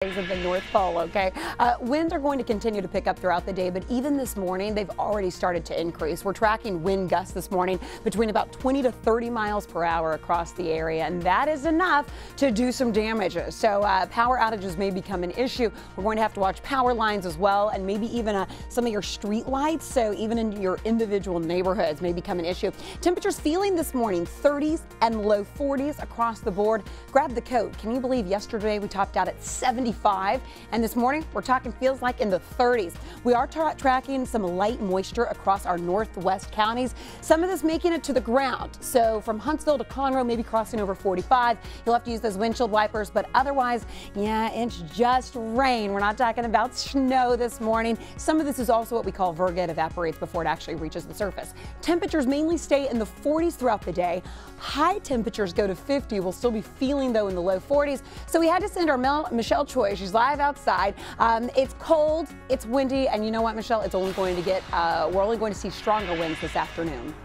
Of the North Pole, okay? Winds are going to continue to pick up throughout the day, but even this morning, they've already started to increase. We're tracking wind gusts this morning between about 20 to 30 miles per hour across the area, and that is enough to do some damage. So power outages may become an issue. We're going to have to watch power lines as well, and maybe even some of your street lights, so even in your individual neighborhoods may become an issue. Temperatures feeling this morning 30s and low 40s across the board. Grab the coat. Can you believe yesterday we topped out at 75, and this morning we're talking feels like in the 30s. We are tracking some light moisture across our northwest counties. Some of this making it to the ground. So from Huntsville to Conroe, maybe crossing over 45. You'll have to use those windshield wipers, but otherwise, yeah, it's just rain. We're not talking about snow this morning. Some of this is also what we call virga. It evaporates before it actually reaches the surface. Temperatures mainly stay in the 40s throughout the day. High temperatures go to 50. We'll still be feeling though in the low 40s. So we had to send our Michelle Choi. She's live outside. It's cold, it's windy, and you know what, Michelle? It's only going to get, we're only going to see stronger winds this afternoon.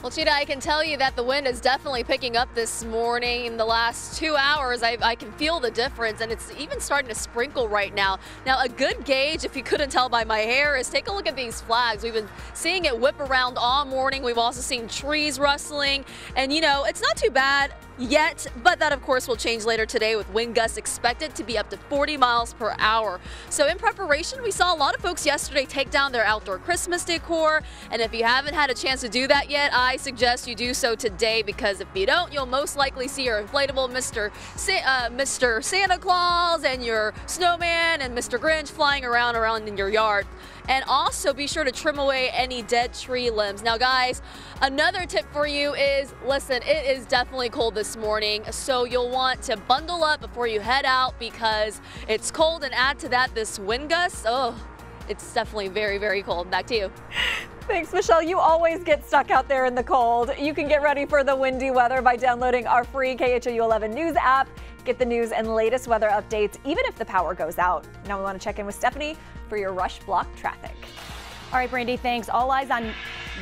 Well, Cheetah, I can tell you that the wind is definitely picking up this morning. In the last 2 hours, I can feel the difference, and it's even starting to sprinkle right now. Now, a good gauge, if you couldn't tell by my hair, is take a look at these flags. We've been seeing it whip around all morning. We've also seen trees rustling, and you know, it's not too bad yet, but that of course will change later today with wind gusts expected to be up to 40 miles per hour. So in preparation, we saw a lot of folks yesterday take down their outdoor Christmas decor, and if you haven't had a chance to do that yet, I suggest you do so today, because if you don't, you'll most likely see your inflatable Mr. Santa Claus and your snowman and Mr. Grinch flying around in your yard. And also be sure to trim away any dead tree limbs. Now guys, another tip for you is, listen, it is definitely cold this morning, so you'll want to bundle up before you head out because it's cold, and add to that this wind gust. Oh, it's definitely very, very cold. Back to you. Thanks, Michelle. You always get stuck out there in the cold. You can get ready for the windy weather by downloading our free KHOU 11 News app. Get the news and latest weather updates, even if the power goes out. Now we want to check in with Stephanie for your rush block traffic. All right, Brandy, thanks. All eyes on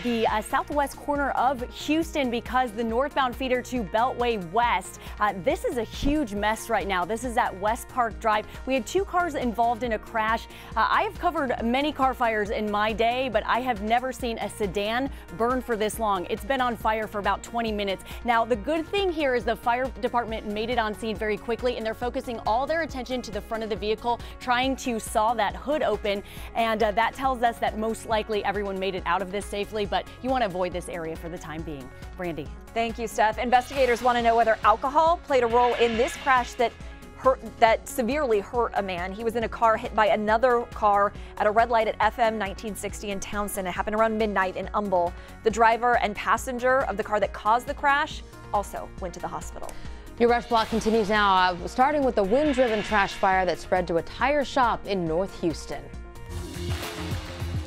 the southwest corner of Houston because the northbound feeder to Beltway West. This is a huge mess right now. This is at West Park Drive. We had 2 cars involved in a crash. I have covered many car fires in my day, but I have never seen a sedan burn for this long. It's been on fire for about 20 minutes. Now, the good thing here is the fire department made it on scene very quickly, and they're focusing all their attention to the front of the vehicle, trying to saw that hood open, and that tells us that most likely everyone made it out of this safely, but you want to avoid this area for the time being. Brandy. Thank you, Steph. Investigators want to know whether alcohol played a role in this crash that severely hurt a man. He was in a car hit by another car at a red light at FM 1960 in Townsend. It happened around midnight in Humble. The driver and passenger of the car that caused the crash also went to the hospital. Your rush block continues now, starting with the wind-driven trash fire that spread to a tire shop in North Houston.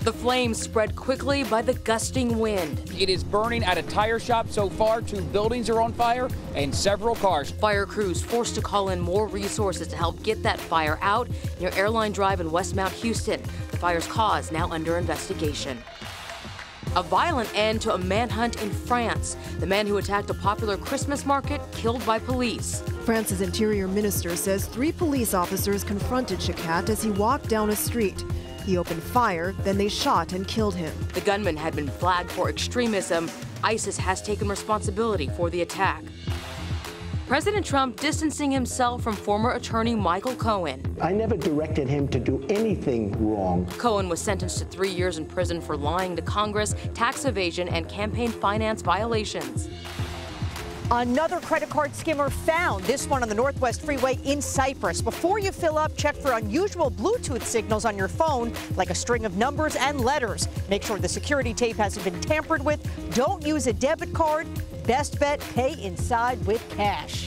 The flames spread quickly by the gusting wind. It is burning at a tire shop so far. 2 buildings are on fire and several cars. Fire crews forced to call in more resources to help get that fire out near Airline Drive in West Mount Houston. The fire's cause now under investigation. A violent end to a manhunt in France. The man who attacked a popular Christmas market killed by police. France's interior minister says 3 police officers confronted Shakat as he walked down a street. He opened fire, then they shot and killed him. The gunman had been flagged for extremism. ISIS has taken responsibility for the attack. President Trump distancing himself from former attorney Michael Cohen. I never directed him to do anything wrong. Cohen was sentenced to 3 years in prison for lying to Congress, tax evasion, and campaign finance violations. Another credit card skimmer found, this one on the Northwest Freeway in Cypress. Before you fill up, check for unusual Bluetooth signals on your phone, like a string of numbers and letters. Make sure the security tape hasn't been tampered with. Don't use a debit card. Best bet, pay inside with cash.